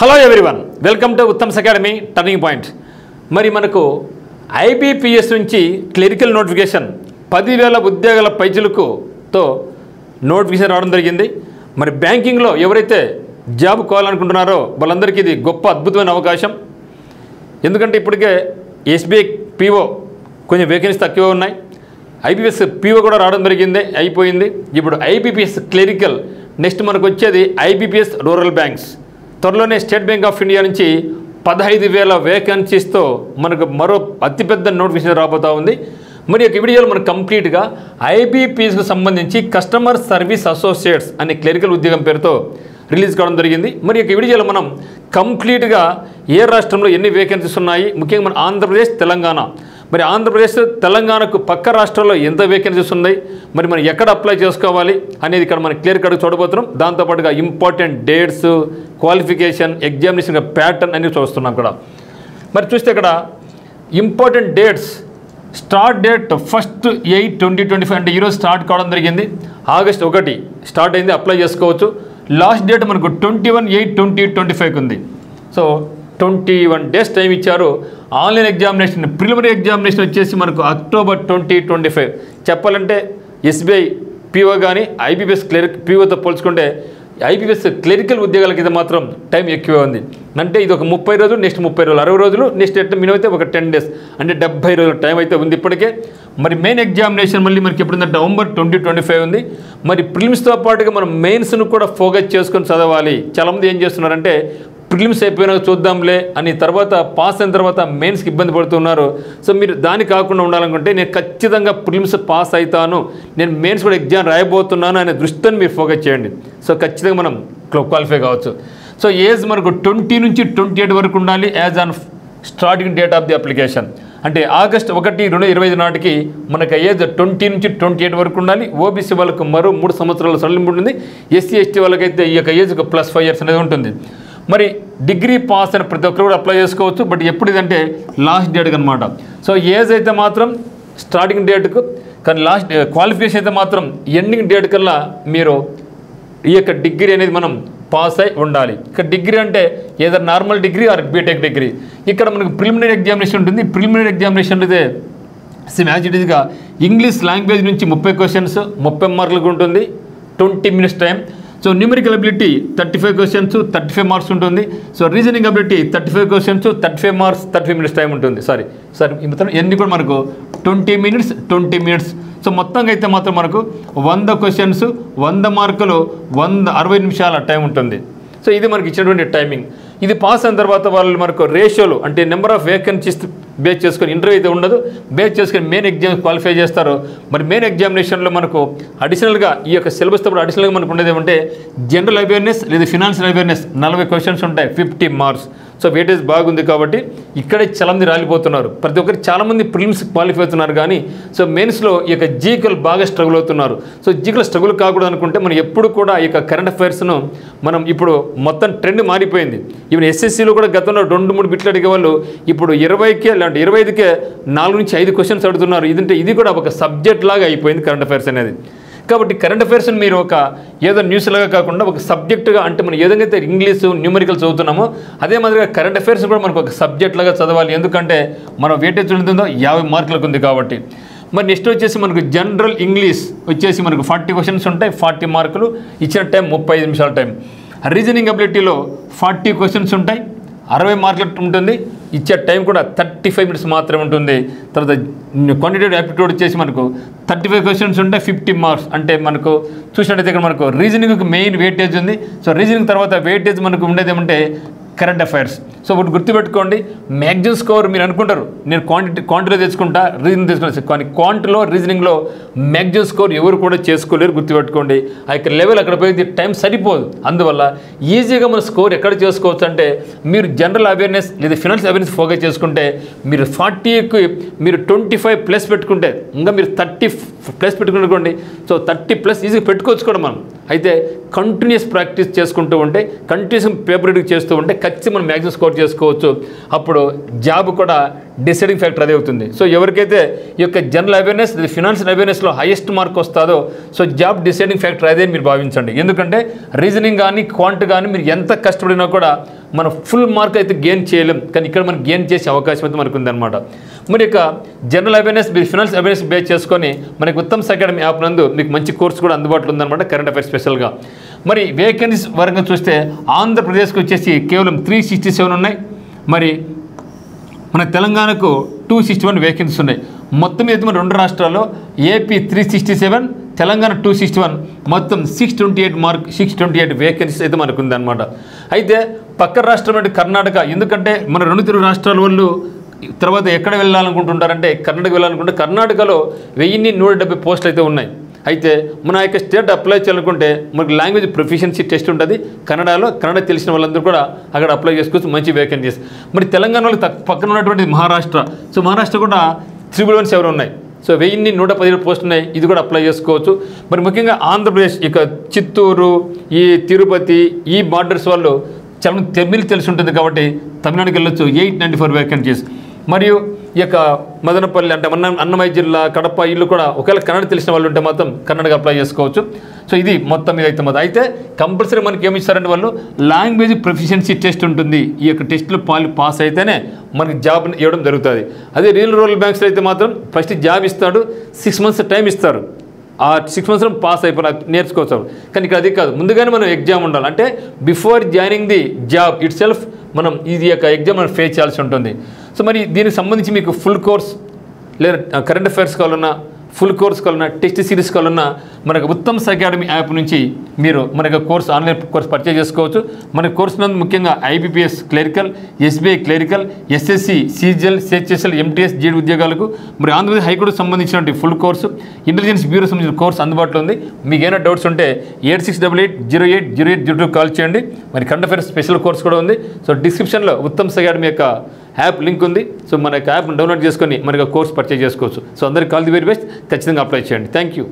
Hello everyone, welcome to Uttam's academy turning point. మరి మనకు IBPS నుంచి క్లరికల్ నోటిఫికేషన్ 10,000 ఉద్యోగాల పైచిలుకుతో నోటిఫికేషన్ రావడం జరిగింది. మరి బ్యాంకింగ్లో ఎవరైతే జాబ్ కావాలనుకుంటున్నారో వాళ్ళందరికీ ఇది గొప్ప అద్భుతమైన అవకాశం. ఎందుకంటే ఇప్పటికే ఎస్బీఐ పీఓ కొంచెం వేకెన్సీ తక్కువ ఉన్నాయి, ఐబీపీఎస్ పీఓ కూడా రావడం జరిగింది, అయిపోయింది. ఇప్పుడు ఐబీపీఎస్ క్లరికల్, నెక్స్ట్ మనకు వచ్చేది ఐబీపీఎస్ రూరల్ బ్యాంక్స్. త్వరలోనే స్టేట్ బ్యాంక్ ఆఫ్ ఇండియా నుంచి 15,000 వేకెన్సీస్తో మనకు మరో అతిపెద్ద నోటిఫికేషన్ రాబోతూ ఉంది. మరి ఈ వీడియోలో మనకు కంప్లీట్గా ఐబీపీఎస్కు సంబంధించి కస్టమర్ సర్వీస్ అసోసియేట్స్ అనే క్లరికల్ ఉద్యోగం పేరుతో రిలీజ్ కావడం జరిగింది. మరి ఈ వీడియోలో మనం కంప్లీట్గా ఏ రాష్ట్రంలో ఎన్ని వేకెన్సీస్ ఉన్నాయి, ముఖ్యంగా మన ఆంధ్రప్రదేశ్, తెలంగాణ, మరి ఆంధ్రప్రదేశ్ తెలంగాణకు పక్క రాష్ట్రాల్లో ఎంత వేకెన్సీస్ ఉన్నాయి, మరి మనం ఎక్కడ అప్లై చేసుకోవాలి అనేది ఇక్కడ మనం క్లియర్ కట్గా చూడబోతున్నాం. దాంతోపాటుగా important dates, qualification, examination pattern అన్ని చూస్తున్నాం ఇక్కడ. మరి చూస్తే ఇక్కడ ఇంపార్టెంట్ డేట్స్, స్టార్ట్ డేట్ 1 8 2025 అంటే ఈరోజు స్టార్ట్ కావడం జరిగింది. ఆగస్ట్ 1 స్టార్ట్ అయింది, అప్లై చేసుకోవచ్చు. లాస్ట్ డేట్ మనకు 21 8 2025 ఉంది. సో 21 డేస్ టైం ఇచ్చారు. ఆన్లైన్ ఎగ్జామినేషన్, ప్రిలిమినరీ ఎగ్జామినేషన్ వచ్చేసి మనకు అక్టోబర్ 2025. చెప్పాలంటే ఎస్బీఐ పీఓ కానీ ఐబీపీఎస్ పీఓతో పోల్చుకుంటే ఐబీపీఎస్ క్లరికల్ ఉద్యోగాలకి ఇది మాత్రం టైం ఎక్కువ ఉంది. అంటే ఇది ఒక 30 రోజులు, నెక్స్ట్ 30 రోజులు, 60 రోజులు, నెక్స్ట్ మినిమం అయితే ఒక 10 డేస్, అంటే 70 రోజుల టైం అయితే ఉంది ఇప్పటికే. మరి మెయిన్ ఎగ్జామినేషన్ మళ్ళీ మనకి ఎప్పుడుందంటే నవంబర్ 2025 ఉంది. మరి ప్రిలిమ్స్తో పాటుగా మనం మెయిన్స్ను కూడా ఫోకస్ చేసుకొని చదవాలి. చాలామంది ఏం చేస్తున్నారంటే ప్రిలిమ్స్ అయిపోయినాక చూద్దాంలే అని తర్వాత పాస్ అయిన తర్వాత మెయిన్స్కి ఇబ్బంది పడుతున్నారు. సో మీరు దాని కాకుండా ఉండాలనుకుంటే నేను ఖచ్చితంగా ప్రిలిమ్స్ పాస్ అవుతాను, నేను మెయిన్స్ కూడా ఎగ్జామ్ రాయబోతున్నాను అనే దృష్టిని మీరు ఫోకస్ చేయండి. సో ఖచ్చితంగా మనం క్వాలిఫై కావచ్చు. సో ఏజ్ మనకు 20 నుంచి 28 వరకు ఉండాలి as on starting date of the application. అంటే ఆగస్ట్ 1 2025 నాటికి మనకు ఏజ్ 20 నుంచి 28 వరకు ఉండాలి. ఓబీసీ వాళ్ళకు మరో 3 సంవత్సరాల సడలింపు ఉంటుంది. ఎస్సీ ఎస్టీ వాళ్ళకైతే ఈ యొక్క ఏజ్ +5 years అనేది ఉంటుంది. మరి డిగ్రీ పాస్ అని ప్రతి ఒక్కరు కూడా అప్లై చేసుకోవచ్చు. బట్ ఎప్పుడు ఇదంటే లాస్ట్ డేట్కి అనమాట. సో ఏజ్ అయితే మాత్రం స్టార్టింగ్ డేట్కు, కానీ లాస్ట్ క్వాలిఫికేషన్ అయితే మాత్రం ఎండింగ్ డేట్ కల్లా మీరు ఈ యొక్క డిగ్రీ అనేది మనం పాస్ అయి ఉండాలి. ఇక్కడ డిగ్రీ అంటే ఏదో normal degree or BTech degree. ఇక్కడ మనకు ప్రిలిమినరీ ఎగ్జామినేషన్ ఉంటుంది. ప్రిలిమినరీ ఎగ్జామినేషన్ అయితే సేమ్ యాజ్ ఇట్ ఈస్గా ఇంగ్లీష్ లాంగ్వేజ్ నుంచి 30 క్వశ్చన్స్ 30 మార్కులకు ఉంటుంది, 20 minutes time. So numerical ability 35 questions 35 marks ఉంటుంది. So reasoning ability 35 questions 35 marks 35 minutes time ఉంటుంది. సారీ మొత్తం ఎన్ని కూడా మనకు 20 minutes. సో మొత్తంగా అయితే మాత్రం మనకు 100 క్వశ్చన్స్ 100 మార్కులు 60 నిమిషాల టైం ఉంటుంది. సో ఇది మనకి ఇచ్చినటువంటి టైమింగ్. ఇది పాస్ అయిన తర్వాత వాళ్ళు మనకు రేషియోలు అంటే నెంబర్ ఆఫ్ వేకెన్సీస్ బేస్ చేసుకొని ఇంటర్వ్యూ అయితే ఉండదు, బేస్ చేసుకొని మెయిన్ ఎగ్జామ్ క్వాలిఫై చేస్తారు. మరి మెయిన్ ఎగ్జామినేషన్లో మనకు అడిషనల్గా ఈ యొక్క సిలబస్తో పాటు అడిషనల్గా మనకు ఉండేది ఏమంటే జనరల్ అవేర్నెస్ లేదా ఫినాన్షియల్ అవేర్నెస్ 40 క్వశ్చన్స్ ఉంటాయి, 50 మార్క్స్. సో వెయిటేజ్ బాగుంది కాబట్టి ఇక్కడే చాలామంది రాలిపోతున్నారు. ప్రతి ఒక్కరు చాలామంది ప్రిలిమ్స్ క్వాలిఫై అవుతున్నారు, కానీ సో మెయిన్స్లో ఈ యొక్క జీకల్ బాగా స్ట్రగుల్ అవుతున్నారు. సో జీకల్ స్ట్రగుల్ కాకూడదు అనుకుంటే మనం ఎప్పుడు కూడా ఈ యొక్క కరెంట్ అఫైర్స్ను మనం ఇప్పుడు మొత్తం ట్రెండ్ మారిపోయింది. ఈవెన్ ఎస్ఎస్సీలో కూడా గతంలో 2-3 బిట్లు అడిగే వాళ్ళు ఇప్పుడు 20కే లేదంటే 25కే 4 నుంచి 5 క్వశ్చన్స్ అడుగుతున్నారు. ఇది కూడా ఒక సబ్జెక్ట్ లాగా అయిపోయింది కరెంట్ అఫైర్స్ అనేది. కాబట్టి కరెంట్ అఫైర్స్ని మీరు ఒక ఏదో న్యూస్ లాగా కాకుండా ఒక సబ్జెక్టుగా, అంటే మనం ఏదైతే ఇంగ్లీషు న్యూమరికల్ చదువుతున్నామో అదే మాదిరిగా కరెంట్ అఫైర్స్ కూడా మనకు ఒక సబ్జెక్ట్ లాగా చదవాలి. ఎందుకంటే మనం వెయిటేజ్ ఉంటుందో 50 మార్కులకు ఉంది కాబట్టి. మరి నెక్స్ట్ వచ్చేసి మనకు జనరల్ ఇంగ్లీష్ వచ్చేసి మనకు 40 క్వశ్చన్స్ ఉంటాయి, 40 మార్కులు, ఇచ్చిన టైం 35 నిమిషాల టైం. రీజనింగ్ అబిలిటీలో 40 క్వశ్చన్స్ ఉంటాయి, 60 మార్కులు ఉంటుంది, ఇచ్చే టైం కూడా 35 minutes మాత్రమే ఉంటుంది. తర్వాత క్వాంటిటేటివ్ యాప్టిట్యూడ్ వచ్చేసి మనకు 35 క్వశ్చన్స్ ఉంటాయి, 50 మార్క్స్. అంటే మనకు చూసినట్టయితే ఇక్కడ మనకు రీజనింగ్కి మెయిన్ వెయిటేజ్ ఉంది. సో రీజనింగ్ తర్వాత వెయిటేజ్ మనకు ఉండేది ఏమంటే కరెంట్ అఫైర్స్. సో ఒకటి గుర్తుపెట్టుకోండి, మ్యాక్సిమం స్కోర్ మీరు అనుకుంటారు నేను క్వాంటిటీలో తెచ్చుకుంటా, రీజనింగ్ తెచ్చుకుంటా, కానీ క్వాంటిలో రీజనింగ్లో మ్యాక్సిమం స్కోర్ ఎవరు కూడా చేసుకోలేరు. గుర్తుపెట్టుకోండి, ఆ యొక్క లెవెల్ అక్కడ పోయింది, టైం సరిపోదు. అందువల్ల ఈజీగా మన స్కోర్ ఎక్కడ చేసుకోవచ్చు అంటే మీరు జనరల్ అవేర్నెస్ లేదా ఫినాన్షియల్ అవేర్నెస్ ఫోకస్ చేసుకుంటే మీరు 40కి మీరు 25+ పెట్టుకుంటే ఇంకా మీరు 30+ పెట్టుకునుకోండి. సో 30+ ఈజీగా పెట్టుకోవచ్చు కూడా మనం. అయితే కంటిన్యూస్ ప్రాక్టీస్ చేసుకుంటూ ఉంటే, కంటిన్యూస్ పేపర్ రీడింగ్ చేస్తూ ఉంటే ఖచ్చితంగా మనం మ్యాక్సిమం స్కోర్ చేసుకోవచ్చు. అప్పుడు జాబ్ కూడా డిసైడింగ్ ఫ్యాక్టర్ అదే అవుతుంది. సో ఎవరికైతే ఈ యొక్క జనరల్ అవేర్నెస్ లేదా ఫినాన్షియల్ అవేర్నెస్లో హైయెస్ట్ మార్క్ వస్తుందో సో జాబ్ డిసైడింగ్ ఫ్యాక్టర్ అదే మీరు భావించండి. ఎందుకంటే రీజనింగ్ కానీ క్వాంట్ కానీ మీరు ఎంత కష్టపడినా కూడా మనం ఫుల్ మార్క్ అయితే గెయిన్ చేయలేం, కానీ ఇక్కడ మనం గెయిన్ చేసే అవకాశం అయితే మనకు ఉందన్నమాట. మరి ఇక general awareness, finance awareness base చేసుకొని మనకి ఉత్తమ్స్ అకాడమీ యాప్ నందు మీకు మంచి కోర్స్ కూడా అందుబాటులో ఉందన్నమాట, కరెంట్ అఫైర్స్ స్పెషల్గా. మరి వేకెన్సీస్ వరకు చూస్తే ఆంధ్రప్రదేశ్కి వచ్చేసి కేవలం 367 ఉన్నాయి. మరి మన తెలంగాణకు 261 వేకెన్సీస్ ఉన్నాయి. మొత్తం మీద మన 2 రాష్ట్రాల్లో ఏపీ 367, తెలంగాణ 261, మొత్తం 628 వేకెన్సీస్ అయితే మనకు ఉందన్నమాట. అయితే పక్క రాష్ట్రం అంటే కర్ణాటక, ఎందుకంటే మన 2 తెలుగు రాష్ట్రాల వాళ్ళు తర్వాత ఎక్కడ వెళ్ళాలనుకుంటుంటారంటే కర్ణాటక వెళ్ళాలనుకుంటే కర్ణాటకలో 1170 పోస్టులు అయితే ఉన్నాయి. అయితే మన యొక్క స్టేట్ అప్లై చేయాలనుకుంటే మనకు లాంగ్వేజ్ ప్రొఫిషియన్సీ టెస్ట్ ఉంటుంది కన్నడలో, కన్నడ తెలిసిన వాళ్ళందరూ కూడా అక్కడ అప్లై చేసుకోవచ్చు, మంచి వేకెన్సీస్. మరి తెలంగాణ వాళ్ళకి పక్కన ఉన్నటువంటి మహారాష్ట్ర, సో మహారాష్ట్ర కూడా 317 ఉన్నాయి. సో 1117 పోస్టులు ఉన్నాయి, ఇది కూడా అప్లై చేసుకోవచ్చు. మరి ముఖ్యంగా ఆంధ్రప్రదేశ్ ఇక చిత్తూరు, ఈ తిరుపతి, ఈ బార్డర్స్ వాళ్ళు చాలా తమిళ్ తెలిసి ఉంటుంది కాబట్టి తమిళనాడుకి వెళ్ళొచ్చు, 894 వేకెన్సీస్. మరియు ఈ యొక్క మదనపల్లి అంటే అన్నమయ్య జిల్లా, కడప, ఇల్లు కూడా ఒకవేళ కన్నడ తెలిసిన వాళ్ళు ఉంటే మాత్రం కన్నడగా అప్లై చేసుకోవచ్చు. సో ఇది మొత్తం మీద అయితే కంపల్సరీ మనకి ఏమి ఇస్తారంటే వాళ్ళు లాంగ్వేజ్ ప్రొఫిషియన్సీ టెస్ట్ ఉంటుంది. ఈ యొక్క టెస్ట్లో పాస్ అయితేనే మనకి జాబ్ ఇవ్వడం జరుగుతుంది. అదే రూరల్ బ్యాంక్స్లో అయితే మాత్రం ఫస్ట్ జాబ్ ఇస్తాడు, 6 months టైం ఇస్తారు. ఆ 6 months పాస్ అయిపోయి నేర్చుకోవచ్చు. కానీ ఇక్కడ అది కాదు, ముందుగానే మనం ఎగ్జామ్ ఉండాలి. అంటే before joining the job it self మనం ఇది యొక్క ఎగ్జామ్ మనం ఫేస్ చేయాల్సి ఉంటుంది. సో మరి దీనికి సంబంధించి మీకు ఫుల్ కోర్స్ లేదా కరెంట్ అఫైర్స్ కావాలన్నా, ఫుల్ కోర్స్ కావాలన్నా, టెస్ట్ సిరీస్ కావాలన్నా మనకు ఉత్తమ్స్ అకాడమీ యాప్ నుంచి మీరు మనకు కోర్స్ ఆన్లైన్ కోర్స్ పర్చేజ్ చేసుకోవచ్చు. మన కోర్స్ నందు ముఖ్యంగా IBPS clerical, SBI clerical, SSC, CGL, CHSL, MTS, GD ఉద్యోగాలకు, మరి ఆంధ్రప్రదేశ్ హైకోర్టుకు సంబంధించినటువంటి ఫుల్ కోర్సు, ఇంటెలిజెన్స్ బ్యూరో సంబంధించిన కోర్స్ అందుబాటులో ఉంది. మీకు ఏమైనా డౌట్స్ ఉంటే 8688080802 కాల్ చేయండి. మరి కరెంట్ అఫైర్స్ స్పెషల్ కోర్స్ కూడా ఉంది. సో డిస్క్రిప్షన్లో ఉత్తమ్స్ అకాడమీ యొక్క యాప్ లింక్ ఉంది. సో మన యాప్ని డౌన్లోడ్ చేసుకొని మనకి కోర్స్ పర్చేజ్ చేసుకోవచ్చు. సో అందరికీ ఆల్ ది వెరీ బెస్ట్, ఖచ్చితంగా అప్లై చేయండి. Thank you.